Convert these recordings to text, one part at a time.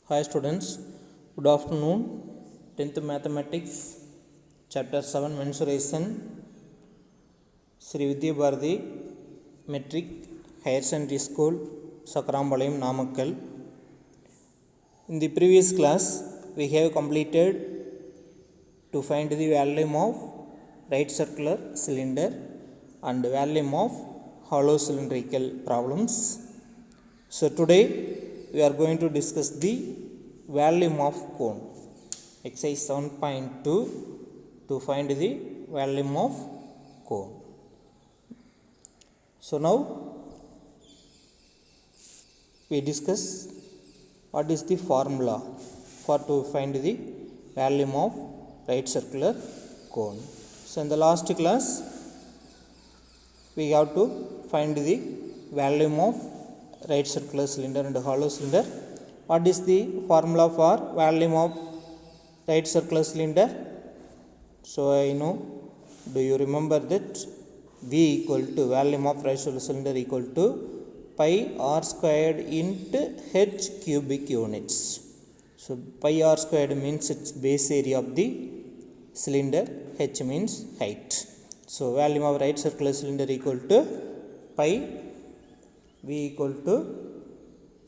Hi students, good afternoon. 10th Mathematics, Chapter 7 Mensuration, Sri Vidya Bharati Metric Higher Secondary School, Sakrambalayam, Namakkal. In the previous class, we have completed to find the volume of right circular cylinder and volume of hollow cylindrical problems. So today we are going to discuss the volume of cone. Exercise 7.2 to find the volume of cone. So now we discuss what is the formula for to find the volume of right circular cone. So in the last class we have to find the volume of right circular cylinder and hollow cylinder. What is the formula for volume of right circular cylinder? So I know, do you remember that V equal to volume of right circular cylinder equal to pi r squared into h cubic units. So pi r squared means its base area of the cylinder, h means height. So volume of right circular cylinder equal to pi V equal to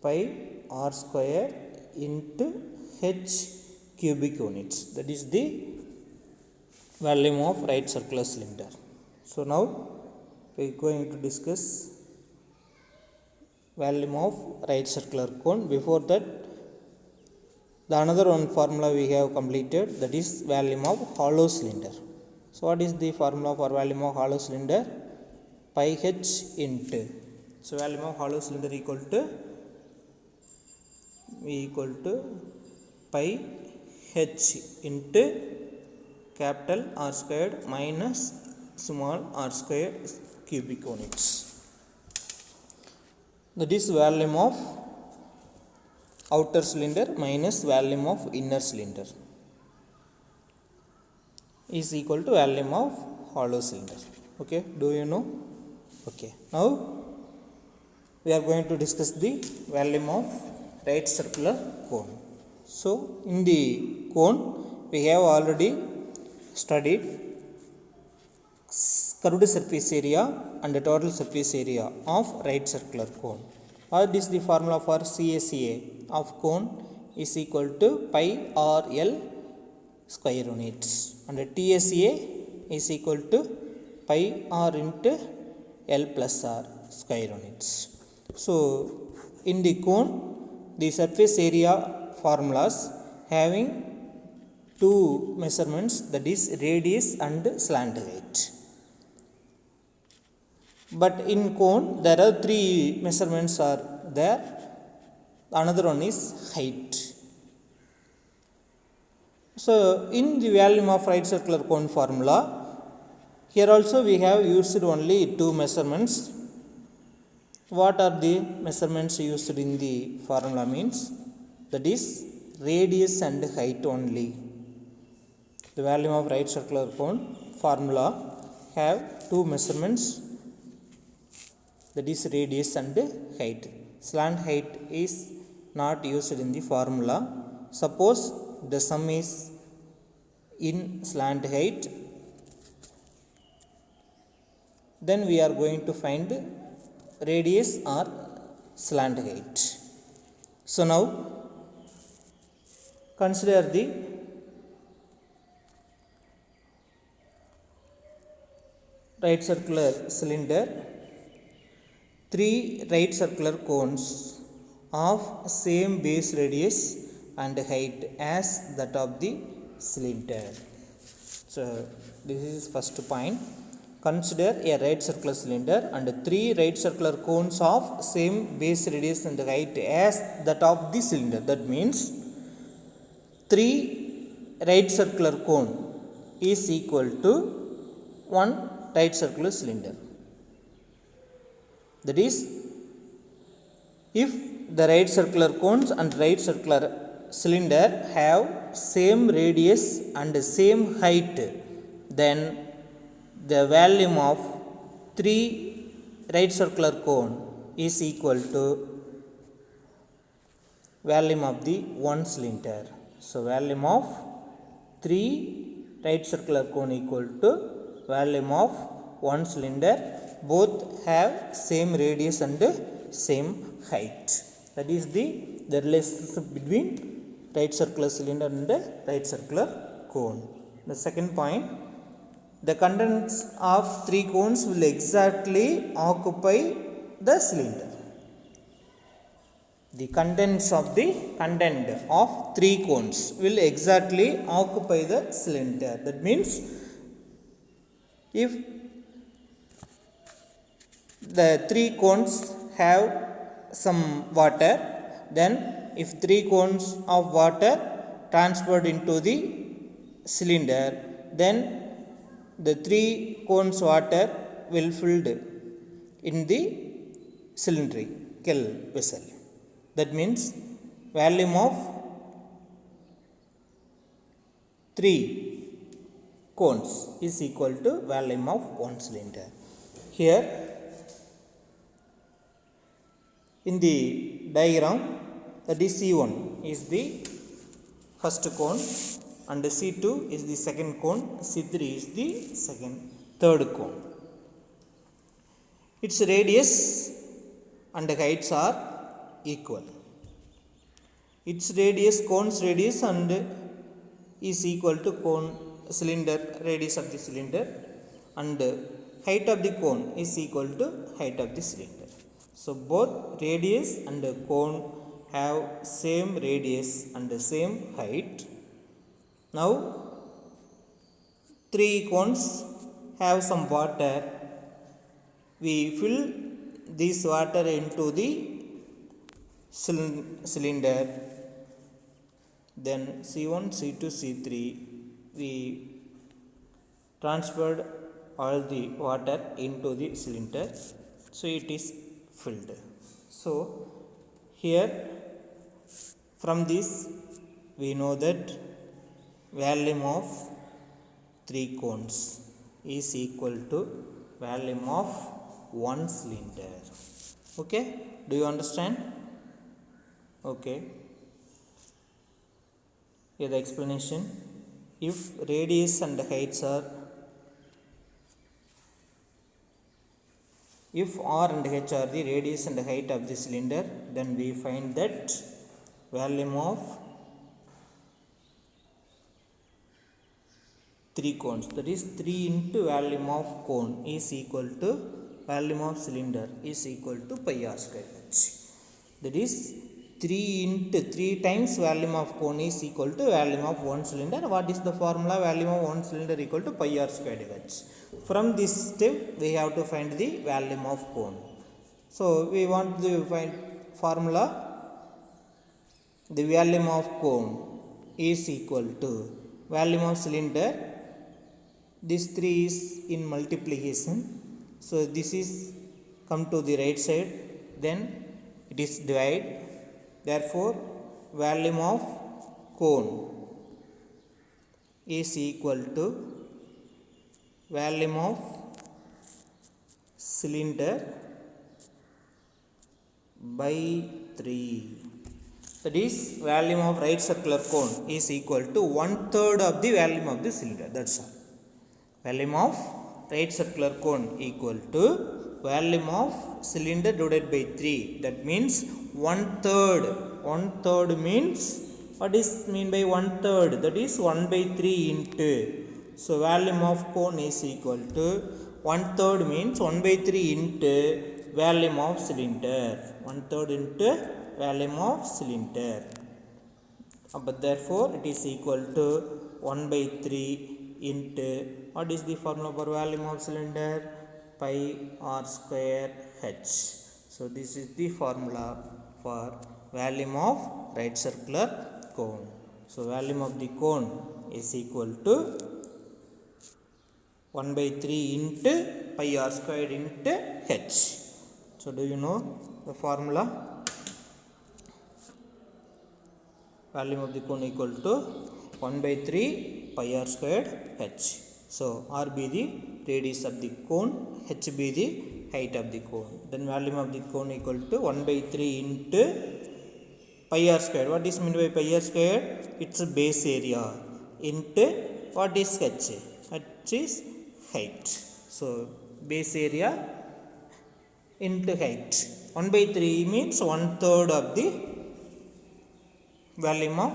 pi r square into h cubic units. That is the volume of right circular cylinder. So now we are going to discuss volume of right circular cone. Before that, the another one formula we have completed, that is volume of hollow cylinder. So what is the formula for volume of hollow cylinder? Pi h into. So volume of hollow cylinder equal to V equal to pi h into capital R squared minus small r squared cubic units. That is volume of outer cylinder minus volume of inner cylinder is equal to volume of hollow cylinder. Okay, do you know? Okay, now we are going to discuss the volume of right circular cone. So in the cone we have already studied curved surface area and the total surface area of right circular cone. What is the formula for CSA of cone is equal to pi r l square units, and TSA is equal to pi r into l plus r square units. So in the cone, the surface area formulas having two measurements, that is radius and slant height. But in cone there are three measurements are there. Another one is height. So in the volume of right circular cone formula, here also we have used only two measurements. What are the measurements used in the formula means? That is radius and height only. The volume of right circular cone formula have two measurements, that is radius and height. Slant height is not used in the formula. Suppose the sum is in slant height, then we are going to find radius or slant height. So now consider the right circular cylinder, three right circular cones of same base radius and height as that of the cylinder. So this is first point. Consider a right circular cylinder and three right circular cones of same base radius and height as that of the cylinder. That means three right circular cone is equal to one right circular cylinder. That is, if the right circular cones and right circular cylinder have same radius and same height, then the volume of three right circular cone is equal to volume of the one cylinder. So volume of 3 right circular cone equal to volume of one cylinder. Both have same radius and same height. That is the relationship between right circular cylinder and right circular cone. The second point, the contents of 3 cones will exactly occupy the cylinder. The contents of 3 cones will exactly occupy the cylinder. That means if the 3 cones have some water, then if 3 cones of water transferred into the cylinder, then the 3 cones water will filled in the cylindrical vessel. That means volume of 3 cones is equal to volume of one cylinder. Here in the diagram, that is C1 is the first cone and C2 is the second cone, C3 is the third cone. Its radius and heights are equal. Its radius, cone's radius and is equal to cone cylinder radius of the cylinder, and height of the cone is equal to height of the cylinder. So both radius and cone have same radius and the same height. Now 3 cones have some water. We fill this water into the cylinder. Then C1, C2, C3, we transferred all the water into the cylinder. So it is filled. So here from this we know that volume of 3 cones is equal to volume of one cylinder. Okay, do you understand? Okay, here the explanation. If radius and heights are, if R and H are the radius and height of the cylinder, then we find that volume of 3 cones, that is 3 into volume of cone, is equal to volume of cylinder is equal to pi r square h. That is 3 times volume of cone is equal to volume of one cylinder. What is the formula? Volume of one cylinder equal to pi r square h. From this step we have to find the volume of cone. So we want to find formula. The volume of cone is equal to volume of cylinder. This 3 is in multiplication, so this is come to the right side, then it is divide. Therefore volume of cone is equal to volume of cylinder by 3. That is volume of right circular cone is equal to 1/3 of the volume of the cylinder. That's all. Volume of right circular cone equal to volume of cylinder divided by 3. That means 1/3. 1/3 means, what is mean by 1/3? That is 1/3 into. So volume of cone is equal to 1/3 means 1/3 into volume of cylinder. 1/3 into volume of cylinder. But therefore it is equal to 1/3 into, what is the formula for volume of cylinder? Pi r square h. So this is the formula for volume of right circular cone. So volume of the cone is equal to 1/3 into pi r square into h. So do you know the formula? Volume of the cone equal to 1/3 pi r squared h. So r be the radius of the cone, h be the height of the cone. Then volume of the cone equal to 1/3 into pi r square. What is meant by pi r square? It's a base area into what is h? H is height. So base area into height. 1 by 3 means 1/3 of the volume of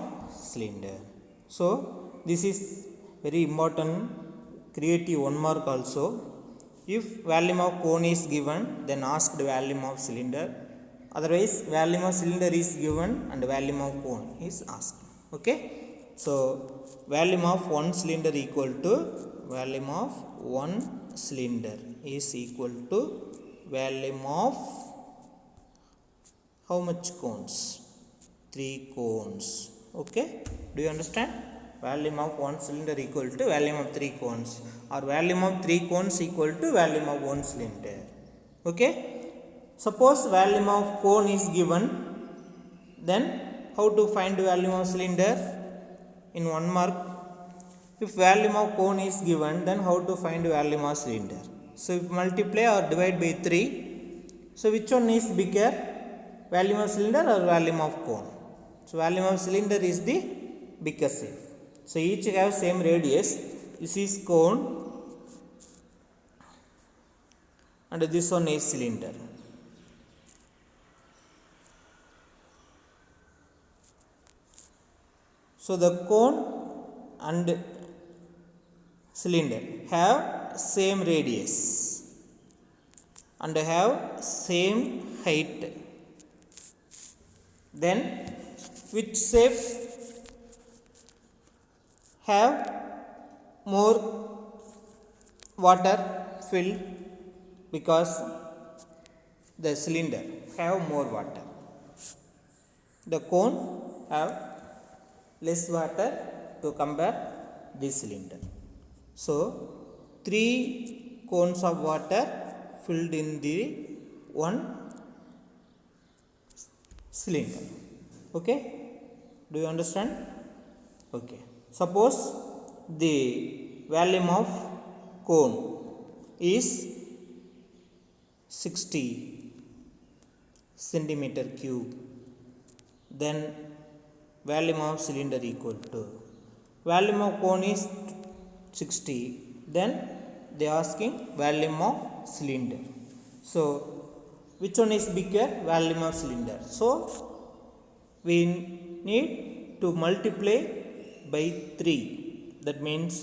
cylinder. So this is very important creative 1 mark also. If volume of cone is given, then ask the volume of cylinder. Otherwise volume of cylinder is given and volume of cone is asked. Okay. So volume of one cylinder equal to volume of one cylinder is equal to volume of how much cones? 3 cones. Okay. Do you understand? Volume of one cylinder equal to volume of 3 cones, or volume of 3 cones equal to volume of one cylinder. Okay. Suppose volume of cone is given, then how to find volume of cylinder? In 1 mark. If volume of cone is given, then how to find volume of cylinder? So if multiply or divide by 3, so which one is bigger? Volume of cylinder or volume of cone? So volume of cylinder is the biggest. So each have same radius. This is cone and this one is cylinder. So the cone and cylinder have same radius and have same height. Then which shape have more water filled? Because the cylinder have more water. The cone have less water to compare this cylinder. So 3 cones of water filled in the one cylinder. Okay. Do you understand? Okay. Suppose the volume of cone is 60 centimeter cube, then volume of cylinder equal to volume of cone is 60, then they are asking volume of cylinder. So which one is bigger? Volume of cylinder. So we need to multiply by 3. That means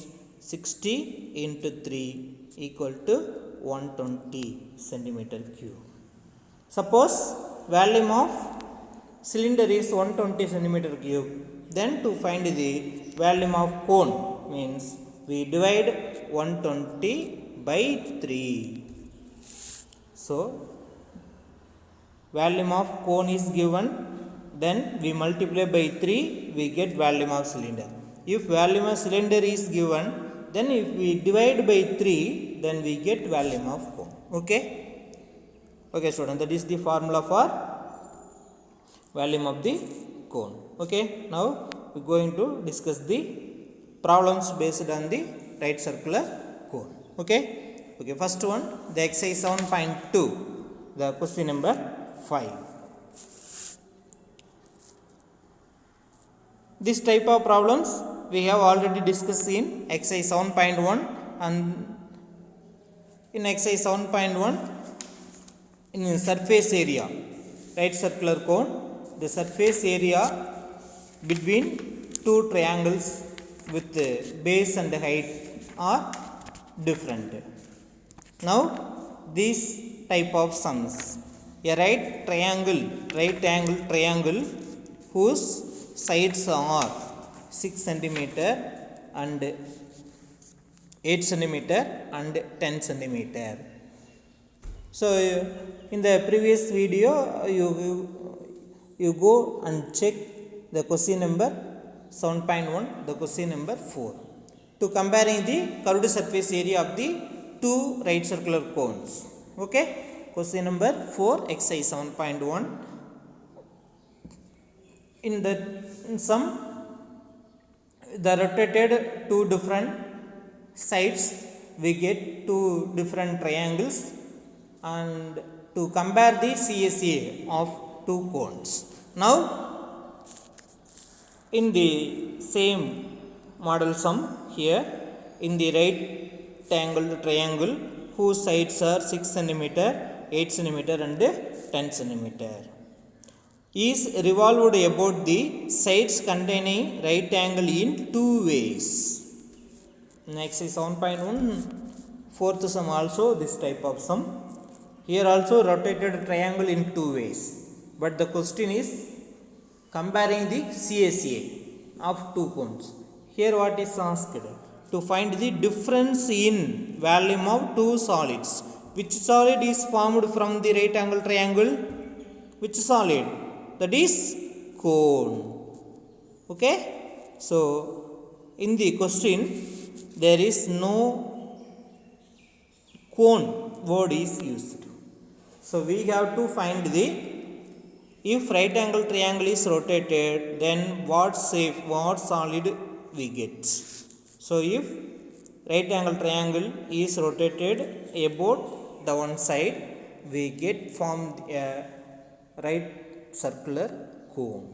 60 into 3 equal to 120 centimeter cube. Suppose volume of cylinder is 120 centimeter cube, then to find the volume of cone means we divide 120 by 3. So volume of cone is given, then we multiply by 3, we get volume of cylinder. If volume of cylinder is given, then if we divide by 3, then we get volume of cone. Okay. Okay student, that is the formula for volume of the cone. Okay. Now we are going to discuss the problems based on the right circular cone. Okay. Okay. First one, the exercise 7.2, the question number 5. This type of problems we have already discussed in exercise 7.1, and in exercise 7.1 in surface area, right circular cone, the surface area between two triangles with base and height are different. Now these type of sums, a right angle triangle whose sides are 6 centimeter and 8 centimeter and 10 centimeter. So in the previous video you go and check the question number 7.1, the question number 4, to comparing the curved surface area of the two right circular cones. Okay. Question number 4, exercise 7.1. In some, the rotated two different sides, we get two different triangles, and to compare the CSA of two cones. Now In the same model sum here, in the right angled triangle whose sides are 6 cm, 8 cm and 10 cm is revolved about the sides containing right angle in two ways. Next is 7.1, fourth sum also this type of sum. Here also rotated triangle in two ways, but the question is comparing the CSA of two cones. Here what is asked? To find the difference in volume of two solids. Which solid is formed from the right angle triangle? Which solid? That is cone. Okay. So in the question there is no cone word is used. So we have to find the, if right angle triangle is rotated, then what shape, what solid we get. So if right angle triangle is rotated about the one side, we get formed a right circular cone.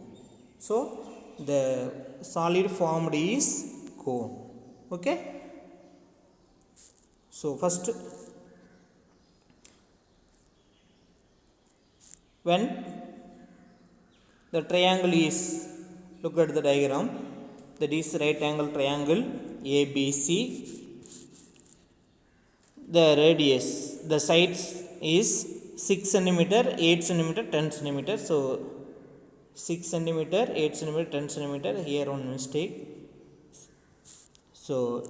So the solid formed is cone. Okay. So first, when the triangle is, look at the diagram, that is right angle triangle ABC, the radius, the sides is 6 cm, 8 cm, 10 cm. So 6 cm, 8 cm, 10 cm, here one mistake. So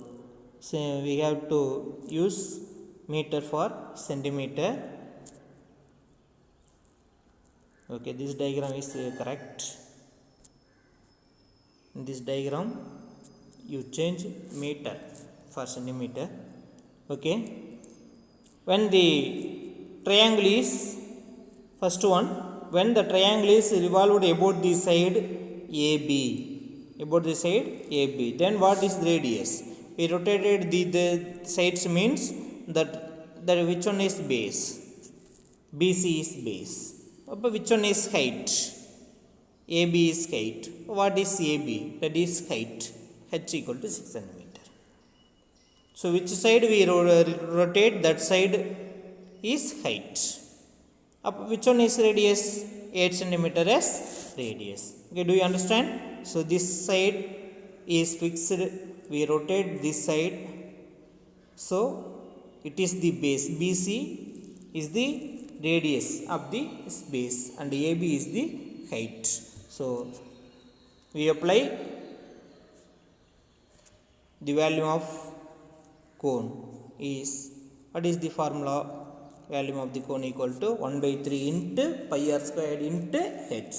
we have to use meter for centimeter. Okay, this diagram is correct. In this diagram you change meter for centimeter. Okay. When the triangle is, first one, when the triangle is revolved about the side AB, about the side AB, then what is the radius? We rotated the sides, means that which one is base? BC is base. Which one is height? AB is height. What is AB? That is height. H equal to 6 cm. So which side we rotate, that side is height. Which one is radius? 8 cm as radius. Okay, do you understand? So this side is fixed. We rotate this side. So it is the base. BC is the radius of the base and AB is the height. So we apply the value of cone is, what is the formula? Volume of the cone equal to 1 by 3 into pi r squared into h.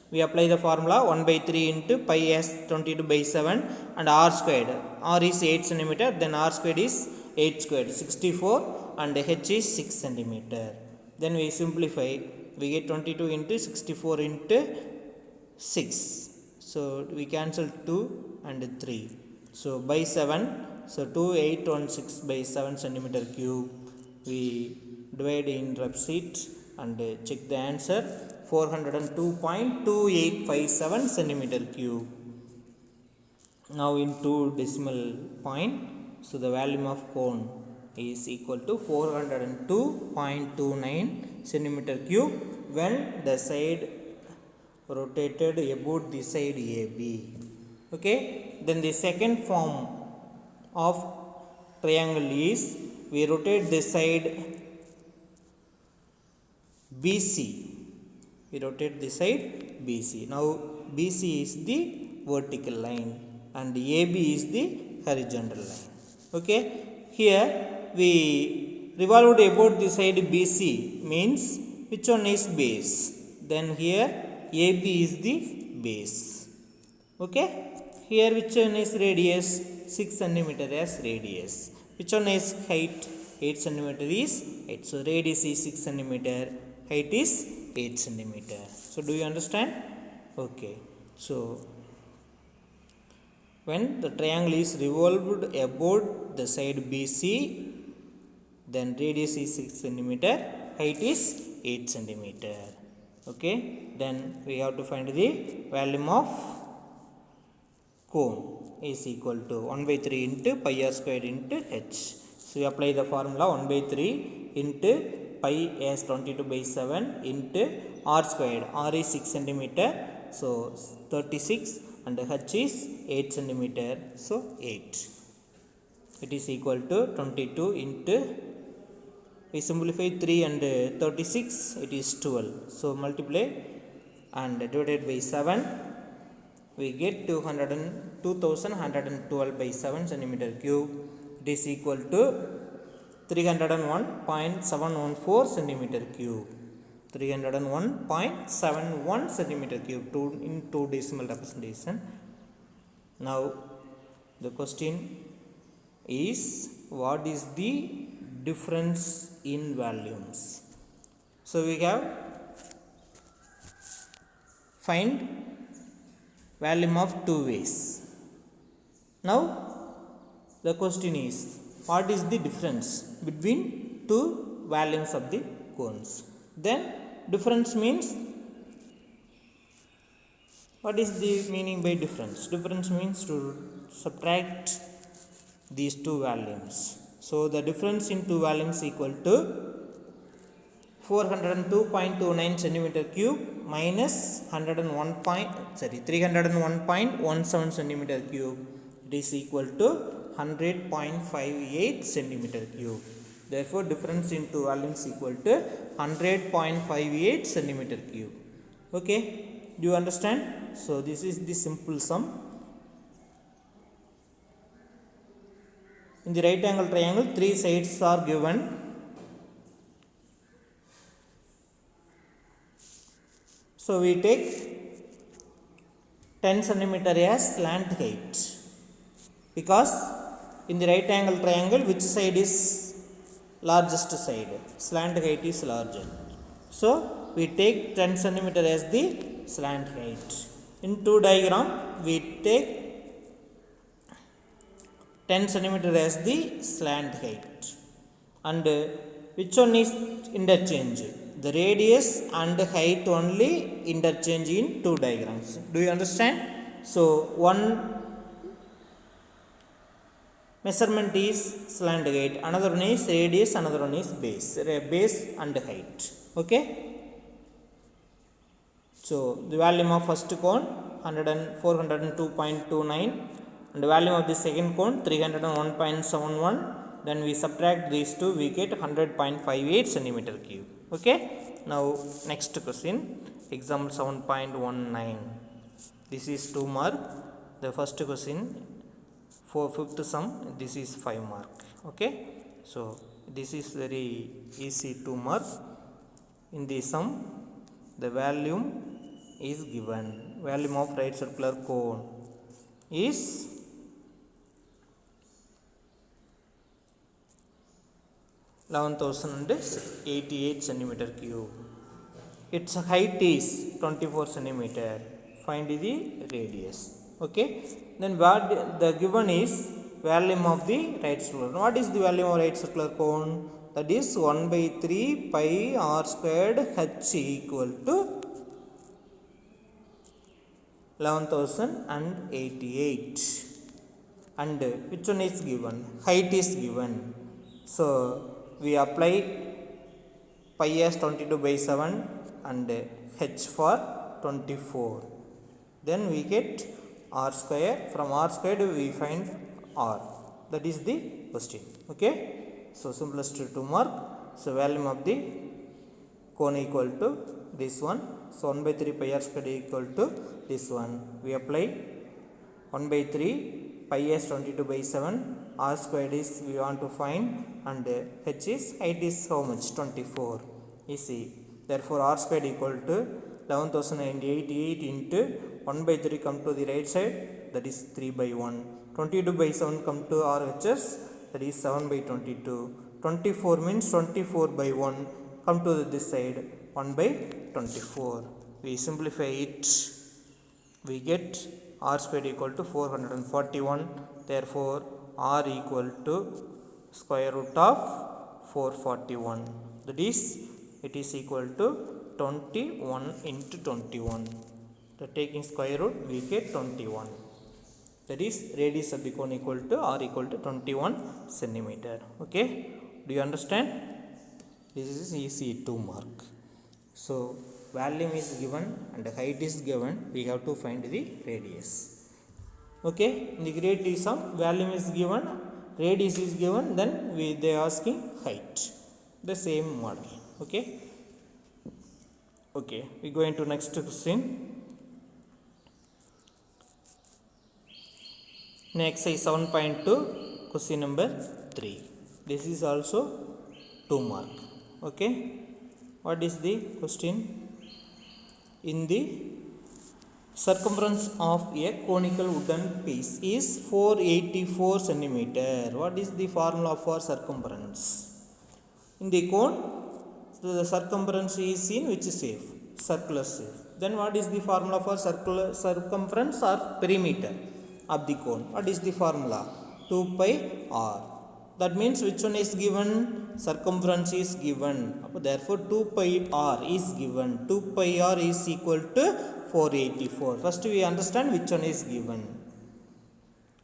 We apply the formula 1 by 3 into pi s 22 by 7 and r squared. R is 8 cm, then r squared is 8 squared, 64, and h is 6 cm. Then we simplify, we get 22 into 64 into 6. So we cancel 2 and 3. So by 7, so 2, 8, 1, 6 by 7 centimeter cube. We divide in rough sheet and check the answer, 402.2857 centimeter cube. Now into decimal point, so the volume of cone is equal to 402.29 centimeter cube when the side rotated about the side AB. Okay. Then the second form of triangle is, we rotate the side BC. We rotate the side BC. Now BC is the vertical line and AB is the horizontal line. Okay. Here we revolved about the side BC, means which one is base? Then here AB is the base. Okay. Here which one is radius? 6 cm as radius. Which one is height? 8 cm is height. So radius is 6 cm, height is 8 cm. So do you understand? Okay. So when the triangle is revolved about the side BC, then radius is 6 cm, height is 8 cm. Okay. Then we have to find the volume of cone is equal to 1 by 3 into pi r squared into h. So we apply the formula 1 by 3 into pi as 22 by 7 into r squared. R is 6 centimeter, so 36, and h is 8 centimeter, so 8. It is equal to 22 into, we simplify 3 and 36, it is 12. So multiply and divided by 7, we get 2112 by 7 centimeter cube. It is equal to 301.714 centimeter cube. 301.71 centimeter cube in 2 decimal representation. Now the question is, what is the difference in volumes? So we have find volume of two ways. Now the question is, what is the difference between two volumes of the cones? Then difference means, what is the meaning by difference? Difference means to subtract these two volumes. So the difference in two volumes equal to 402.29 centimeter cube minus 301.17 centimeter cube. It is equal to 100.58 centimeter cube. Therefore difference in two volumes equal to 100.58 centimeter cube. Okay, do you understand? So this is the simple sum. In the right angle triangle, 3 sides are given. So we take 10 centimeter as slant height, because in the right angle triangle, which side is largest side? Slant height is larger. So we take 10 centimeter as the slant height. In two diagram, we take 10 centimeter as the slant height. And which one is interchange? The radius and height only interchange in two diagrams. Do you understand? So one measurement is slant height, another one is radius, another one is base and height. Okay. So the volume of first cone 402.29, and the volume of the second cone 301.71. Then we subtract these two, we get 100.58 centimeter cube. Okay. Now next question, example 7.19. This is 2 mark. The first question for fifth sum, this is 5 mark. Okay. So this is very easy 2 mark. In the sum, the volume is given. Volume of right circular cone is 11,088 centimeter cube. Its height is 24 centimeter. Find the radius. Okay. Then what the given is volume of the right circular. What is the volume of right circular cone? That is 1 by 3 pi r squared h equal to 11,088. And which one is given? Height is given. So we apply pi as 22 by 7 and h for 24. Then we get r square. From r squared we find r. That is the question. Okay. So simplest 2 mark. So volume of the cone equal to this one. So 1 by 3 pi r squared equal to this one. We apply 1 by 3 pi is 22 by 7, r squared is we want to find, and h is height is how much? 24. Easy. Therefore r squared equal to 11,088 into 1 by 3 come to the right side, that is 3 by 1. 22 by 7 come to RHS, that is 7 by 22. 24 means 24 by 1 come to this side, 1 by 24. We simplify it, we get r squared equal to 441. Therefore r equal to square root of 441. That is, it is equal to 21 into 21. So taking square root, we get 21. That is radius of the cone equal to r equal to 21 centimeter. Okay, do you understand? This is easy 2 mark. So volume is given and height is given, we have to find the radius. Okay, in the creative sum volume is given, radius is given, then they are asking height, the same model. Okay, okay, we go into next question. Next exercise 7.2, question number 3. This is also 2 mark. Okay, what is the question? In the circumference of a conical wooden piece is 484 centimeter. What is the formula for circumference? In the cone, so the circumference is in which shape? Circular shape. Then what is the formula for circular circumference or perimeter of the cone? What is the formula? 2 pi r. That means which one is given? Circumference is given. Therefore 2 pi r is given. 2 pi r is equal to 484. First we understand which one is given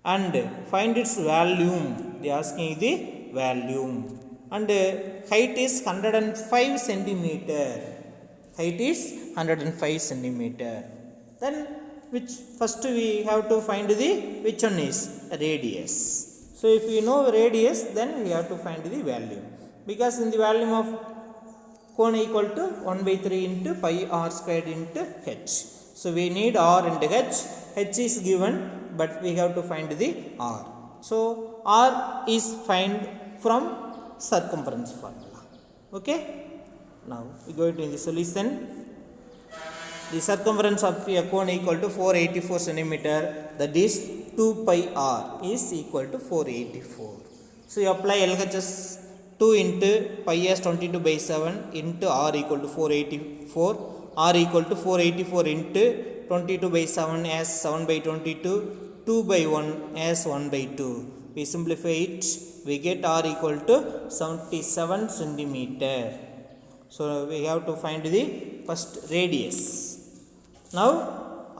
and find its volume. They are asking the volume. And height is 105 centimeter. Height is 105 centimeter. Then which first we have to find the which one is radius. So if we know radius, then we have to find the value, because in the volume of cone equal to 1 by 3 into pi r squared into h. So we need r and h. H is given, but we have to find the r. So r is find from circumference formula. Okay. Now we go into the solution. The circumference of a cone equal to 484 centimeter. That is 2 pi r is equal to 484. So you apply LHS 2 into pi s 22 by 7 into r equal to 484. R equal to 484 into 22 by 7 as 7 by 22. 2 by 1 as 1 by 2. We simplify it. We get r equal to 77 centimeter. So we have to find the first radius. Now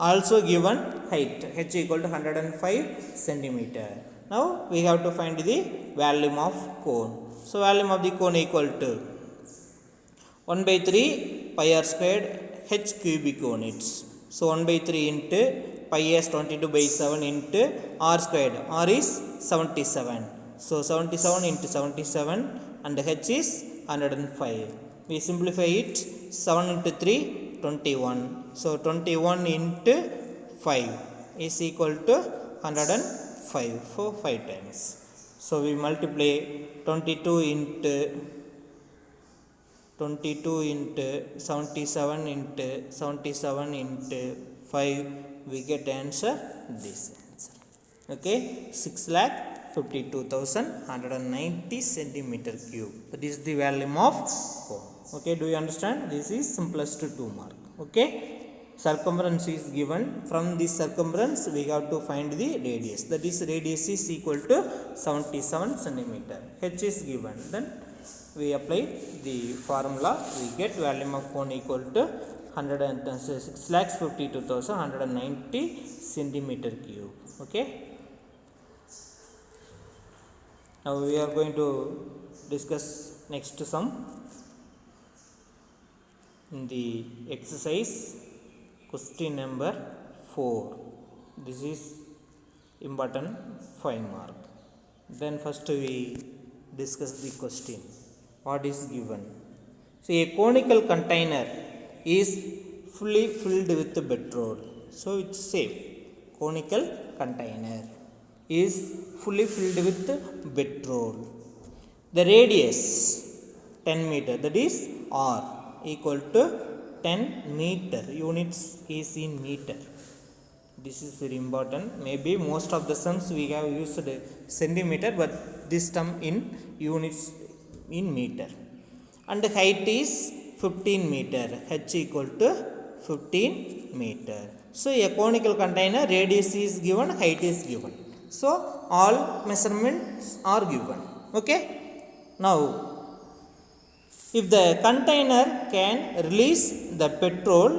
also given height, h equal to 105 centimeter. Now we have to find the volume of cone. So volume of the cone equal to 1 by 3 pi r squared h cubic units. So 1 by 3 into pi s 22 by 7 into r squared. R is 77. So 77 into 77 and h is 105. We simplify it. 7 into 3, 21. So 21 into 5 is equal to 105 for 5 times. So we multiply 22 into 77 into 77 into 5. We get answer this answer. Okay, 6,52,190 centimeter cube. That is the volume of cone. Okay, do you understand? This is simplest 2 mark. Okay, circumference is given. From this circumference we have to find the radius. That is radius is equal to 77 centimeter. H is given. Then we apply the formula. We get volume of cone equal to 6,52,190 centimeter cube. Okay. Now we are going to discuss next sum. In the exercise question number 4. This is important 5 mark. Then first we discuss the question. What is given? So a conical container is fully filled with petrol. So it's safe. Conical container is fully filled with petrol. The radius 10 meter, that is r, equal to 10 meter. Units is in meter. This is very important. Maybe most of the sums we have used centimeter, but this term in units in meter. And the height is 15 meter. H equal to 15 meter. So a conical container, radius is given, height is given. So all measurements are given. Okay. Now if the container can release the petrol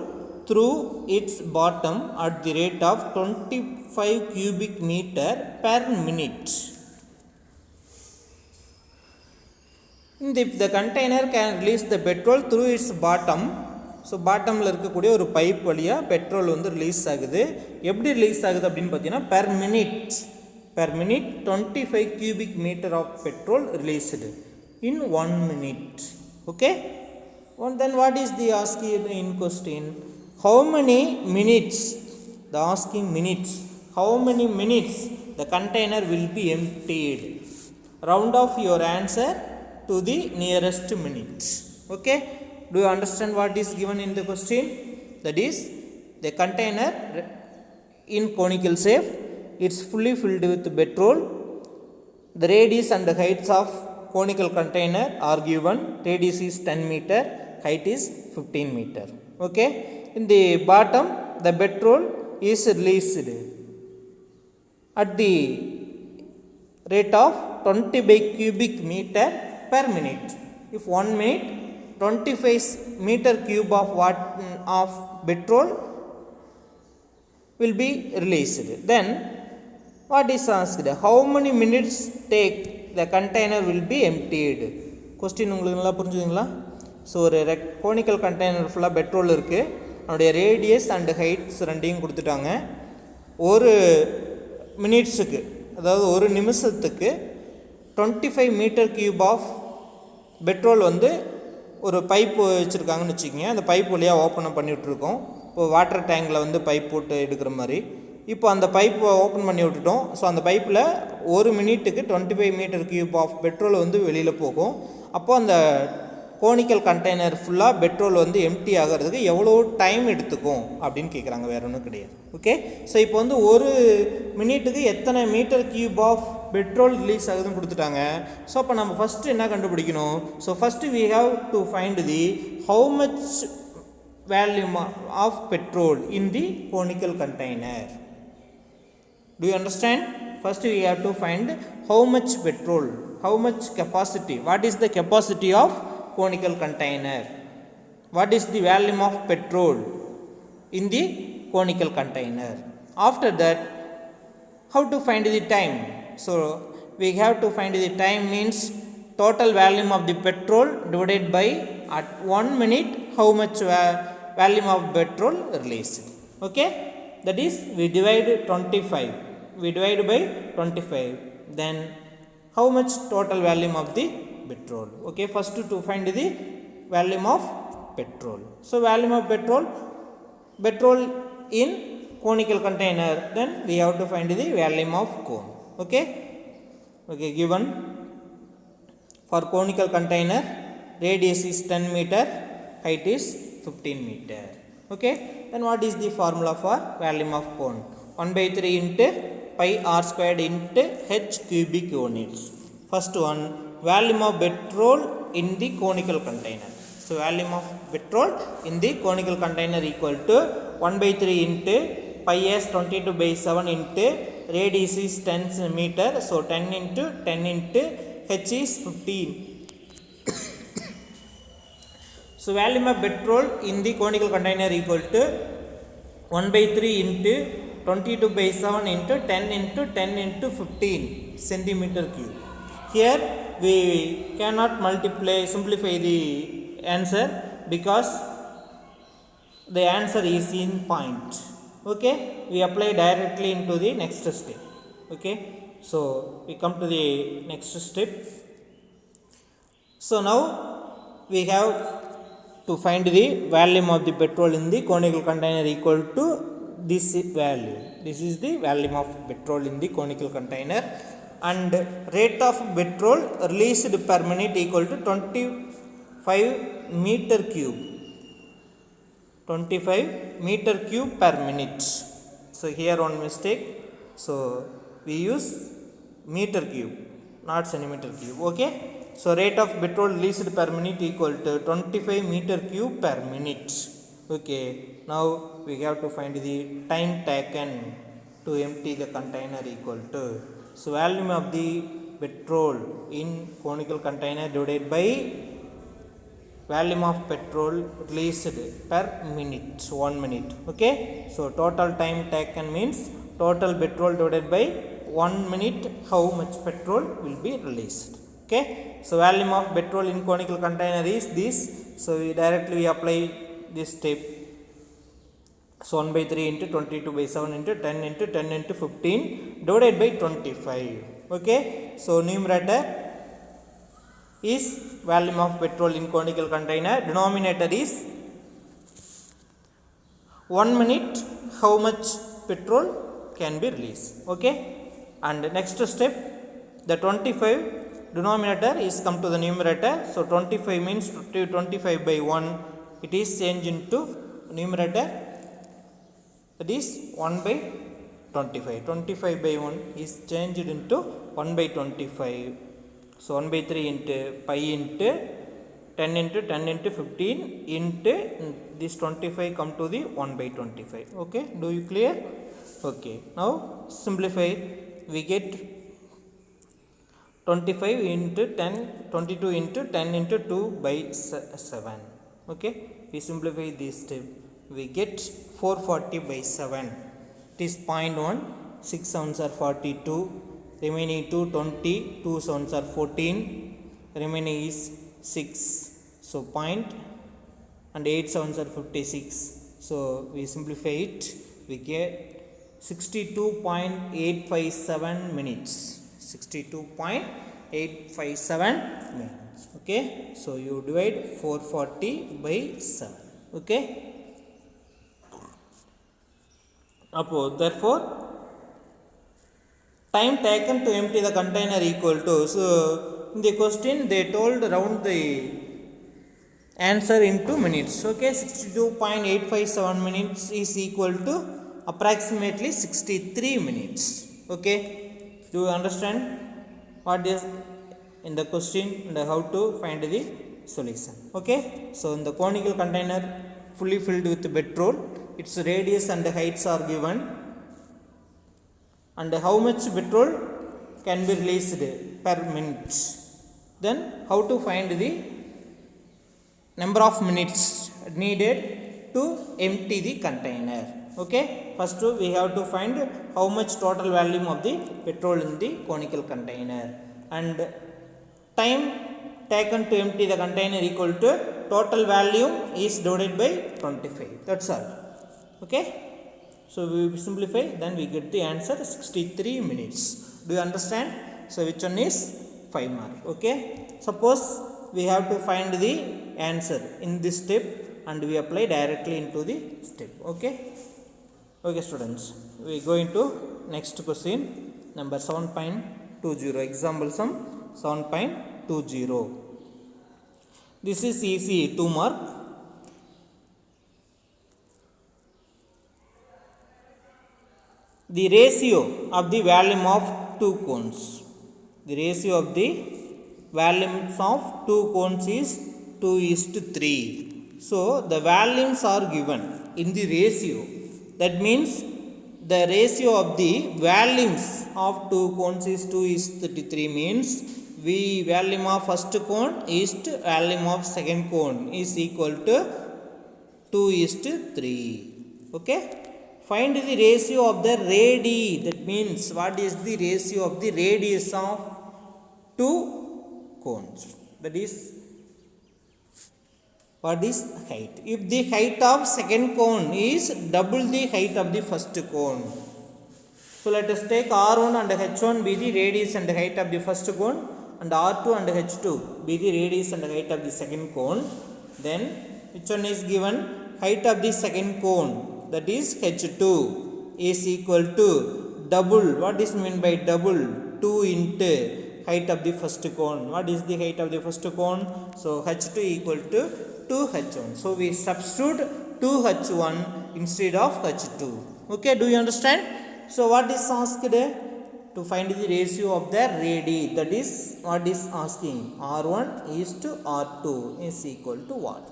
through its bottom at the rate of 25 cubic meter per minute. If the container can release the petrol through its bottom, so பாட்டமில் இருக்கக்கூடிய ஒரு pipe வழியாக petrol வந்து release ஆகுது. எப்படி release ஆகுது அப்படின்னு பார்த்தீங்கன்னா per minute 25 cubic meter of petrol released in 1 minute. Okay, and then what is the asking in question? How many minutes? The asking minutes. How many minutes the container will be emptied? Round off your answer to the nearest minute. Okay, do you understand what is given in the question? That is the container in conical shape, it's fully filled with petrol. The radius and the heights of conical container are given. Radius is 10 meter, height is 15 meter. Okay, in the bottom the petrol is released at the rate of 25 cubic meter per minute. If 1 minute 25 meter cube of petrol will be released. Then what is asked? How many minutes take the container will be emptied? Question உங்களுக்கு நல்லா புரிஞ்சுதுங்களா? So ஒரு conical container ஃபுல்லாக petrol இருக்குது. அதனுடைய radius and heights ரெண்டையும் கொடுத்துட்டாங்க. ஒரு மினிட்ஸுக்கு, அதாவது ஒரு நிமிஷத்துக்கு 25 மீட்டர் கியூப் ஆஃப் பெட்ரோல் வந்து ஒரு பைப்பு வச்சுருக்காங்கன்னு வச்சுக்கோங்க. அந்த பைப் வழியாக ஓப்பன் பண்ணிவிட்ருக்கோம். இப்போ வாட்டர் டேங்கில் வந்து பைப் போட்டு எடுக்கிற மாதிரி. இப்போ அந்த பைப்பை ஓப்பன் பண்ணி விட்டுட்டோம். ஸோ அந்த பைப்பில் ஒரு மினிட்டுக்கு 25 மீட்டர் கியூப் ஆஃப் பெட்ரோல் வந்து வெளியில் போகும். அப்போது அந்த கோனிக்கல் கண்டெய்னர் ஃபுல்லாக பெட்ரோல் வந்து எம்டி ஆகிறதுக்கு எவ்வளோ டைம் எடுத்துக்கும் அப்படின்னு கேட்குறாங்க, வேறு ஒன்றும் கிடையாது. ஓகே, ஸோ இப்போ வந்து ஒரு மினிட்டுக்கு எத்தனை meter cube of petrol release ஆகுதுன்னு கொடுத்துட்டாங்க. ஸோ அப்போ நம்ம ஃபஸ்ட்டு என்ன கண்டுபிடிக்கணும்? So first we have to find the how much volume of petrol in the conical container. Do you understand? First we have to find how much petrol, how much capacity, what is the capacity of conical container, what is the volume of petrol in the conical container. After that, how to find the time? So we have to find the time means total volume of the petrol divided by at 1 minute how much volume of petrol released. Okay, that is we divide 25, we divide by 25, then how much total volume of the petrol. Okay, first to find the volume of petrol. So volume of petrol in conical container, then we have to find the volume of cone. Okay, given for conical container radius is 10 meter, height is 15 meter. Okay, then what is the formula for volume of cone? 1/3 into pi r squared into h cubic units. First one, volume of petrol in the conical container. So volume of petrol in the conical container equal to 1/3 into pi s 22/7 into radius is 10 meter. So 10 into 10 into h is 15. So volume of petrol in the conical container equal to 1/3 into 22/7 into 10 into 10 into 15 centimeter cube. Here we cannot simplify the answer because the answer is in point. Okay, we apply directly into the next step. Okay, so we come to the next step. So now we have to find the volume of the petrol in the conical container equal to this value. This is the volume of petrol in the conical container, and rate of petrol released per minute equal to 25 meter cube. 25 meter cube per minute. So here one mistake. So we use meter cube, not centimeter cube. Okay, so rate of petrol released per minute equal to 25 meter cube per minute. Okay, now we have to find the time taken to empty the container equal to, so volume of the petrol in conical container divided by volume of petrol released per minute, 1 minute. Okay, so total time taken means total petrol divided by 1 minute, how much petrol will be released. Okay, so volume of petrol in conical container is this. So we directly apply this step. So 1 by 3 into 22 by 7 into 10 into 10 into 15 divided by 25. Okay, so numerator is volume of petrol in conical container, denominator is 1 minute, how much petrol can be released. Okay, and next step, the 25 denominator is come to the numerator. So 25 means 25 by 1, it is changed into numerator, that is 1 by 25. 25 by 1 is changed into 1 by 25. So 1 by 3 into pi into 10 into 10 into 15 into this 25 come to the 1 by 25. Okay, do you clear? Okay, now simplify, we get 25 into 10, 22 into 10 into 2 by 7. Okay, we simplify this step, we get 440 by 7. It is 0.1, 6 sounds are 42, remaining 2 20, 2 sounds are 14, remaining is 6. So point and 8 sounds are 56. So we simplify it, we get 62.857 minutes. 62.857 minutes. Okay, so you divide 440 by 7. Okay, therefore time taken to empty the container equal to, so in the question they told round the answer into minutes. Okay, 62.857 minutes is equal to approximately 63 minutes. Okay, do you understand what is in the question and how to find the solution? Okay, so in the conical container fully filled with petrol, its radius and heights are given, and how much petrol can be released per minute. Then how to find the number of minutes needed to empty the container. Okay, first we have to find how much total volume of the petrol in the conical container, and time taken to empty the container equal to total volume is divided by 25. That's all. Okay, so we simplify, then we get the answer 63 minutes. Do you understand? So which one is 5 mark? Okay, suppose we have to find the answer in this step and we apply directly into the step. Okay, okay students, we go into next question number 7.20, example sum 7.20. This is easy, 2 mark. The ratio of the volume of 2 cones. The ratio of the volumes of 2 cones is 2:3. So the volumes are given in the ratio. That means the ratio of the volumes of 2 cones is 2:3 means volume of first cone is to volume of second cone is equal to 2:3. Okay, find the ratio of the radii. That means what is the ratio of the radius of 2 cones? That is, what is height? If the height of second cone is double the height of the first cone, so let us take R1 and H1 be the radius and height of the first cone, and R2 and H2 be the radius and height of the second cone. Then which one is given? Height of the second cone, that is H2, is equal to double. What is meant by double? 2 into height of the first cone. What is the height of the first cone? So H2 equal to 2H1. So we substitute 2H1 instead of H2. Okay, do you understand? So what is asked? To find the ratio of the radii. That is what is asking. R1 is to R2 is equal to what?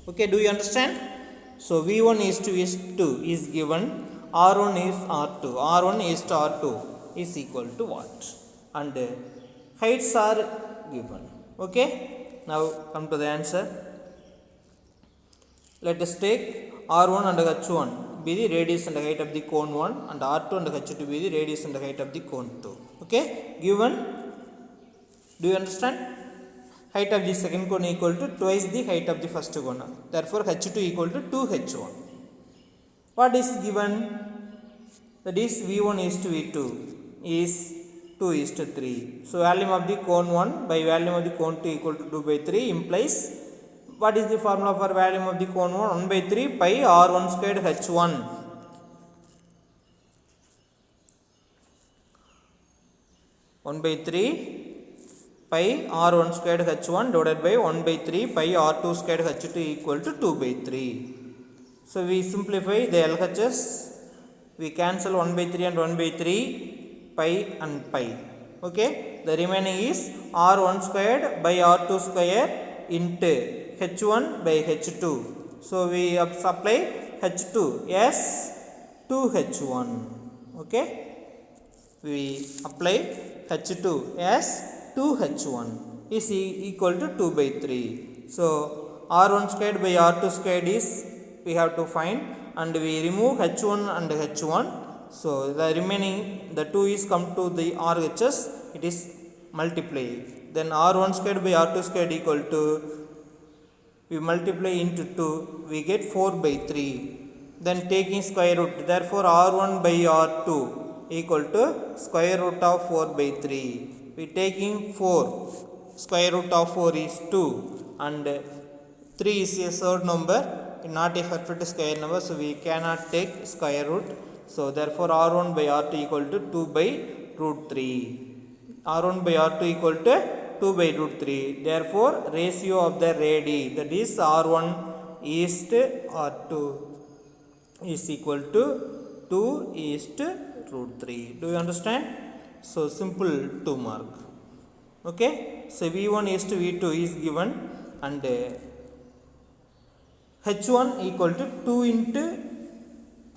Okay, do you understand? So V1 is to is given, R1 is R2, R1 is to R2 is equal to what? And heights are given. Okay, now come to the answer. Let us take R1 and H1 be the radius and height of the cone 1 and R2 and H2 be the radius and height of the cone 2. Okay, given, do you understand? Height of the second cone equal to twice the height of the first cone. Therefore, H2 equal to 2H1. What is given? That is V1 is to V2 is 2 is to 3. So, volume of the cone 1 by volume of the cone 2 equal to 2 by 3 implies, what is the formula for volume of the cone 1? 1 by 3 pi R1 squared H1. 1 by 3 pi R1 squared H1 divided by 1 by 3 pi R2 squared H2 equal to 2 by 3. So, we simplify the LHS. We cancel 1 by 3 and 1 by 3, pi and pi. Okay, the remaining is R1 squared by R2 square into H1 by H2. So, we apply H2 as 2H1. Okay, we apply H2 as 2H1 is equal to 2 by 3. So, R1 squared by R2 squared is we have to find, and we remove H1 and H1. So, the remaining, the 2 is come to the RHS, it is multiply. Then R1 squared by R2 squared equal to, we multiply into 2, we get 4 by 3. Then taking square root, therefore R1 by R2 equal to square root of 4 by 3. We taking 4, square root of 4 is 2 and 3 is a third number, not a perfect square number, so we cannot take square root. So, therefore, R1 by R2 equal to 2 by root 3. R1 by R2 equal to 2 by root 3. Therefore, ratio of the radii, that is R1 is to R2 is equal to 2 is to root 3. Do you understand? So, simple 2 mark. Okay. So, V1 is to V2 is given, and H1 equal to 2 into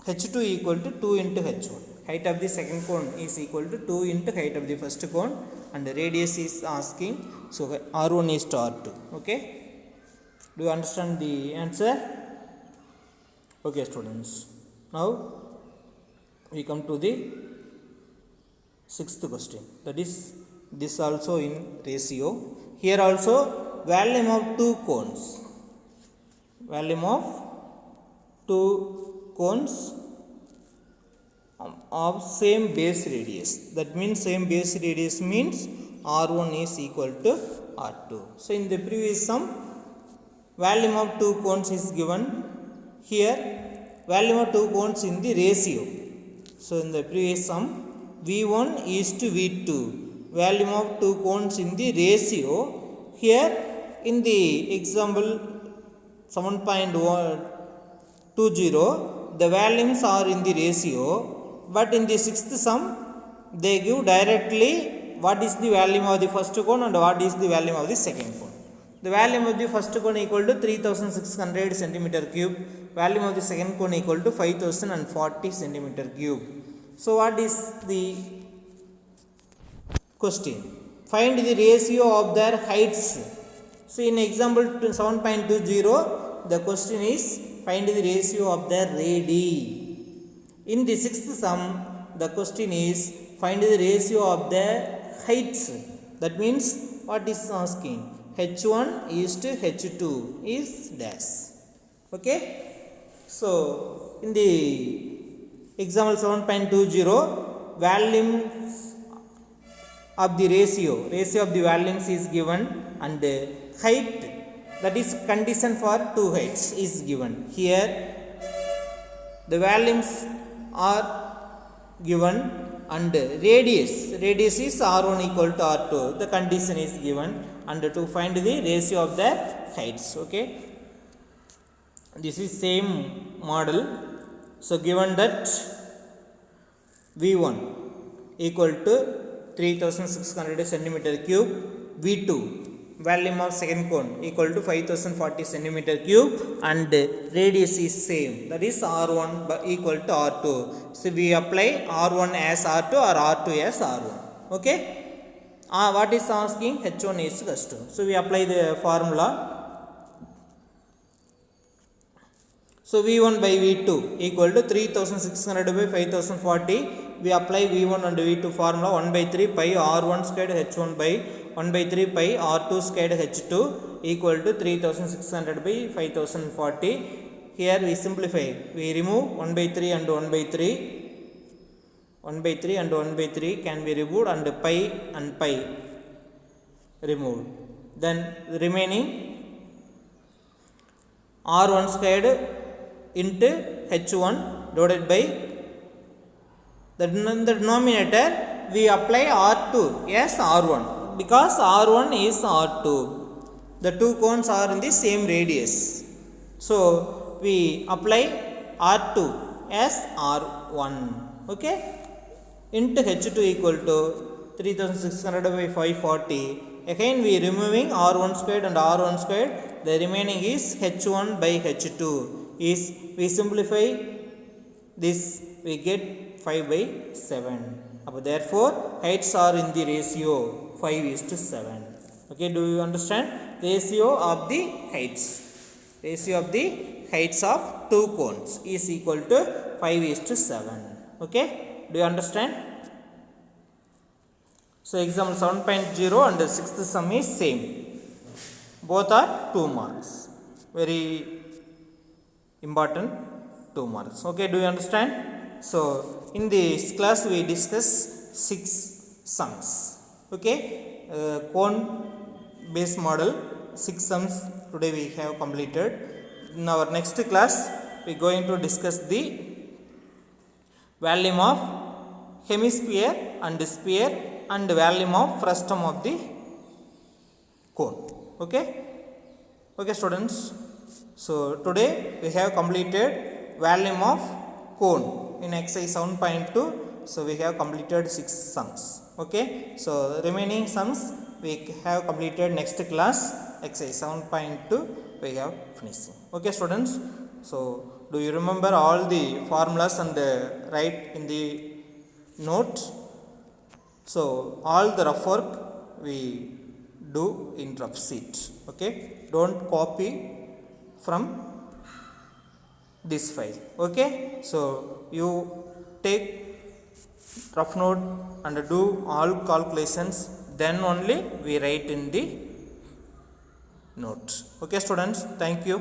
H2 equal to 2 into H1. Height of the second cone is equal to 2 into height of the first cone, and the radius is asking. So, R1 is to R2. Okay. Do you understand the answer? Okay, students. Now, we come to the sixth question. That is, this also in ratio. Here also, volume of two cones. Volume of two cones of same base radius. That means same base radius means R1 is equal to R2. So, in the previous sum, volume of two cones is given. Here, volume of two cones in the ratio. So, in the previous sum, V1 is to V2. Volume of two cones in the ratio. Here, in the example 7.20, the volumes are in the ratio, but in the sixth sum, they give directly what is the volume of the first cone and what is the volume of the second cone. The volume of the first cone equal to 3600 centimeter cube, volume of the second cone equal to 5040 centimeter cube. So, what is the question? Find the ratio of their heights. So, in example 7.20, the question is find the ratio of their radii. In the sixth sum, the question is find the ratio of their heights. That means, what is asking? H1 is to H2 is dash. Okay. So, in the example 7.20, volumes of the ratio of the volumes is given, and height, that is condition for two heights, is given. Here, the volumes are given, and radius is R1 equal to R2, the condition is given, and to find the ratio of the heights. Okay. This is same model. So, given that V1 equal to 3600 centimeter cube, V2 volume of second cone equal to 5040 centimeter cube, and radius is same, that is R1 equal to R2. So, we apply R1 as R2 or R2 as R1. Okay. What is asking? H1 is H2. So, we apply the formula. So V1 by V2 equal to 3600 by 5040. We apply V1 and V2 formula 1 by 3 pi R1 squared H1 by 1 by 3 pi R2 squared H2 equal to 3600 by 5040. Here we simplify. We remove 1 by 3 and 1 by 3. 1 by 3 and 1 by 3 can be removed and pi and pi removed. Then the remaining R1 squared into H1 divided by the denominator we apply R2 as R1 because R1 is R2. The two cones are in the same radius. So we apply R2 as R1. Okay. Into H2 equal to 3600 by 540. Again we removing R1 squared and R1 squared. The remaining is H1 by H2. Is we simplify this, we get 5 by 7. Therefore heights are in the ratio 5:7. Okay, do you understand? Ratio of the heights. Ratio of the heights of two cones is equal to 5:7. Okay, do you understand? So example 7.0 and the sixth sum is same. Both are 2 marks. Very important 2 marks. Okay, do you understand? So in this class we discuss 6 sums. Okay, cone based model 6 sums today we have completed. In our next class we are going to discuss the volume of hemisphere and sphere and volume of frustum of the cone. Okay, okay students. So today we have completed volume of cone in exercise 7.2. So we have completed 6 sums. Okay, so remaining sums we have completed next class exercise 7.2 we have finishing. Okay students, so do you remember all the formulas and write in the note? So all the rough work we do in rough sheet. Okay, don't copy from this file. Okay, so you take rough note and do all calculations, then only we write in the notes. Okay students, thank you.